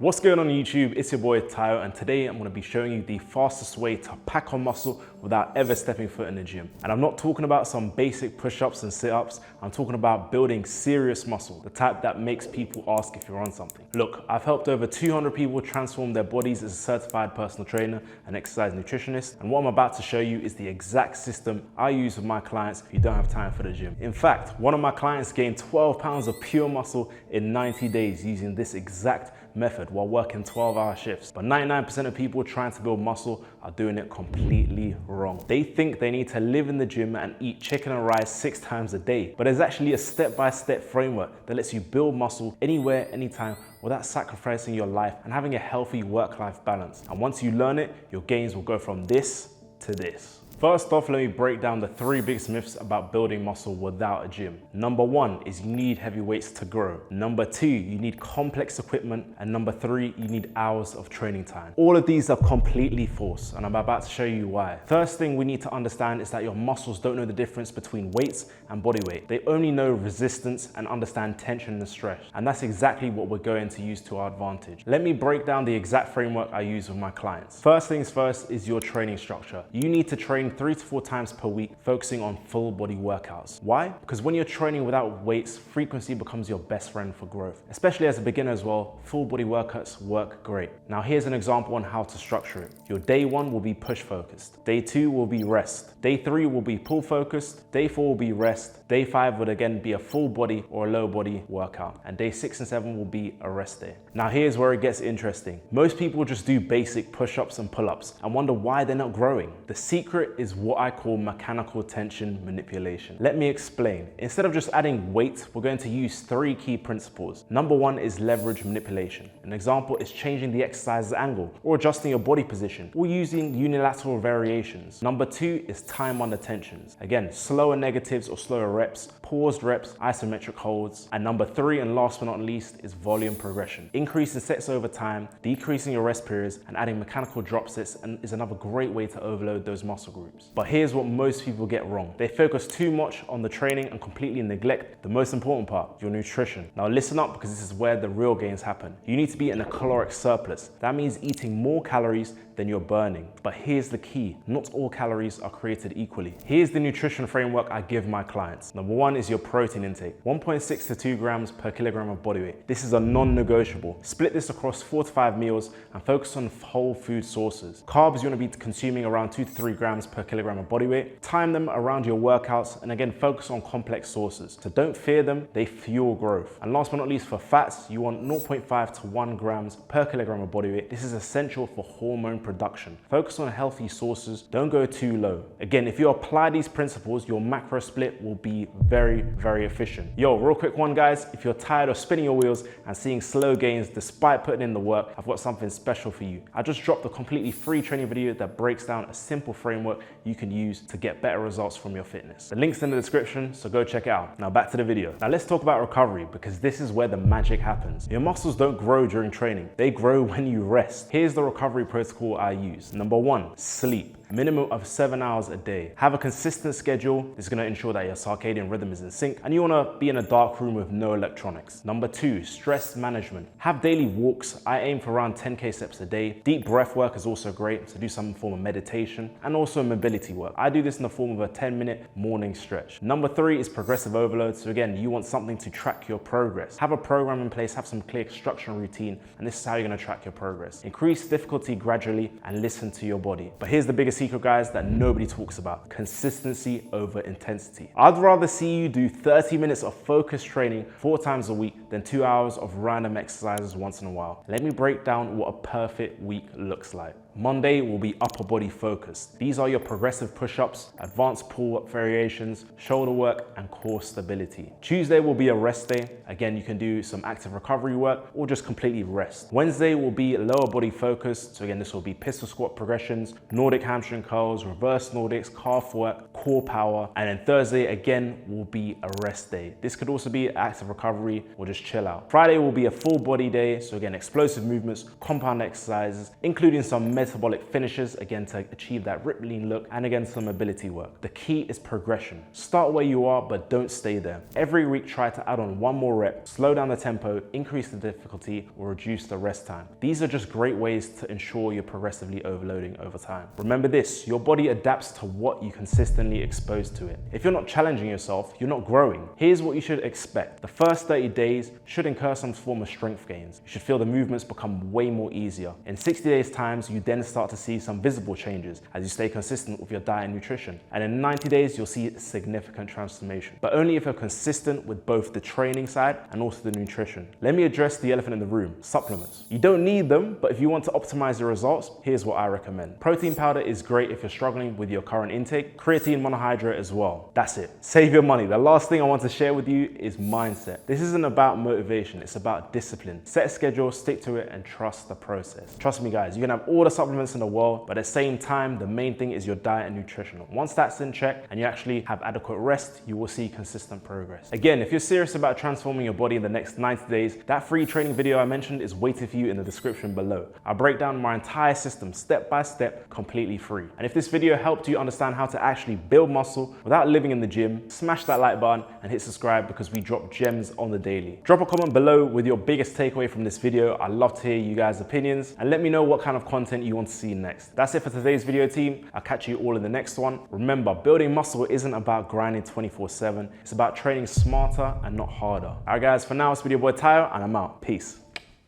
What's going on YouTube? It's your boy Tayo, and today I'm going to be showing you the fastest way to pack on muscle without ever stepping foot in the gym. And I'm not talking about some basic push-ups and sit-ups. I'm talking about building serious muscle, the type that makes people ask if you're on something. Look, I've helped over 200 people transform their bodies as a certified personal trainer and exercise nutritionist. And what I'm about to show you is the exact system I use with my clients who don't have time for the gym. In fact, one of my clients gained 12 pounds of pure muscle in 90 days using this exact method while working 12-hour shifts. But 99% of people trying to build muscle are doing it completely wrong. They think they need to live in the gym and eat chicken and rice 6 times a day. But there's actually a step-by-step framework that lets you build muscle anywhere, anytime, without sacrificing your life and having a healthy work-life balance. And once you learn it, your gains will go from this to this. First off, let me break down the 3 biggest myths about building muscle without a gym. Number 1 is you need heavy weights to grow. Number 2, you need complex equipment. And number 3, you need hours of training time. All of these are completely false, and I'm about to show you why. First thing we need to understand is that your muscles don't know the difference between weights and body weight. They only know resistance and understand tension and stress. And that's exactly what we're going to use to our advantage. Let me break down the exact framework I use with my clients. First things first is your training structure. You need to train 3 to 4 times per week, focusing on full body workouts. Why? Because when you're training without weights, frequency becomes your best friend for growth. Especially as a beginner as well, full body workouts work great. Now here's an example on how to structure it. Your day 1 will be push focused. Day 2 will be rest. Day 3 will be pull focused. Day 4 will be rest. Day 5 would again be a full body or a low body workout. And day 6 and 7 will be a rest day. Now here's where it gets interesting. Most people just do basic push-ups and pull-ups and wonder why they're not growing. The secret is what I call mechanical tension manipulation. Let me explain. Instead of just adding weight, we're going to use 3 key principles. Number 1 is leverage manipulation. An example is changing the exercise's angle or adjusting your body position or using unilateral variations. Number 2 is time under tensions. Again, slower negatives or slower reps, paused reps, isometric holds. And number 3, and last but not least, is volume progression. Increasing sets over time, decreasing your rest periods, and adding mechanical drop sets is another great way to overload those muscle groups. But here's what most people get wrong. They focus too much on the training and completely neglect the most important part, your nutrition. Now listen up, because this is where the real gains happen. You need to be in a caloric surplus. That means eating more calories than you're burning. But here's the key. Not all calories are created equally. Here's the nutrition framework I give my clients. Number 1 is your protein intake. 1.6 to 2 grams per kilogram of body weight. This is a non-negotiable. Split this across 4 to 5 meals and focus on whole food sources. Carbs, you want to be consuming around 2 to 3 grams per kilogram of body weight. Time them around your workouts, and again, focus on complex sources. So don't fear them, they fuel growth. And last but not least, for fats, you want 0.5 to 1 grams per kilogram of body weight. This is essential for hormone production. Focus on healthy sources, don't go too low. Again, if you apply these principles, your macro split will be very, very efficient. Yo, real quick one guys, if you're tired of spinning your wheels and seeing slow gains despite putting in the work, I've got something special for you. I just dropped a completely free training video that breaks down a simple framework you can use to get better results from your fitness. The link's in the description, so go check it out. Now back to the video. Now let's talk about recovery, because this is where the magic happens. Your muscles don't grow during training. They grow when you rest. Here's the recovery protocol I use. Number 1, sleep. Minimum of 7 hours a day. Have a consistent schedule. This is going to ensure that your circadian rhythm is in sync, and you want to be in a dark room with no electronics. Number 2, stress management. Have daily walks. I aim for around 10k steps a day. Deep breath work is also great, so do some form of meditation, and also mobility work. I do this in the form of a 10-minute morning stretch. Number 3 is progressive overload. So again, you want something to track your progress. Have a program in place, have some clear structure and routine, and this is how you're going to track your progress. Increase difficulty gradually and listen to your body. But here's the biggest secret, guys, that nobody talks about: consistency over intensity. I'd rather see you do 30 minutes of focused training 4 times a week than 2 hours of random exercises once in a while. Let me break down what a perfect week looks like. Monday will be upper body focused. These are your progressive push-ups, advanced pull-up variations, shoulder work, and core stability. Tuesday will be a rest day. Again, you can do some active recovery work or just completely rest. Wednesday will be lower body focused. So again, this will be pistol squat progressions, Nordic hamstring curls, reverse Nordics, calf work, core power. And then Thursday, again, will be a rest day. This could also be active recovery or just chill out. Friday will be a full body day. So again, explosive movements, compound exercises, including some metabolic finishes, again, to achieve that ripped lean look, and again, some mobility work. The key is progression. Start where you are, but don't stay there. Every week, try to add on one more rep, slow down the tempo, increase the difficulty, or reduce the rest time. These are just great ways to ensure you're progressively overloading over time. Remember this, your body adapts to what you consistently expose to it. If you're not challenging yourself, you're not growing. Here's what you should expect. The first 30 days should incur some form of strength gains. You should feel the movements become way more easier. In 60 days times, you then start to see some visible changes as you stay consistent with your diet and nutrition. And in 90 days, you'll see significant transformation, but only if you're consistent with both the training side and also the nutrition. Let me address the elephant in the room, supplements. You don't need them, but if you want to optimize your results, here's what I recommend. Protein powder is great if you're struggling with your current intake. Creatine monohydrate as well. That's it. Save your money. The last thing I want to share with you is mindset. This isn't about motivation, it's about discipline. Set a schedule, stick to it, and trust the process. Trust me guys, you can have all the supplements in the world, but at the same time, the main thing is your diet and nutrition. Once that's in check and you actually have adequate rest, you will see consistent progress. Again, if you're serious about transforming your body in the next 90 days, that free training video I mentioned is waiting for you in the description below. I break down my entire system step by step, completely free. And if this video helped you understand how to actually build muscle without living in the gym, smash that like button and hit subscribe because we drop gems on the daily. Drop a comment below with your biggest takeaway from this video. I'd love to hear you guys' opinions and let me know what kind of content you want to see next. That's it for today's video, team. I'll catch you all in the next one. Remember, building muscle isn't about grinding 24/7. It's about training smarter and not harder. All right guys, for now, it's been your boy Tayo and I'm out. Peace.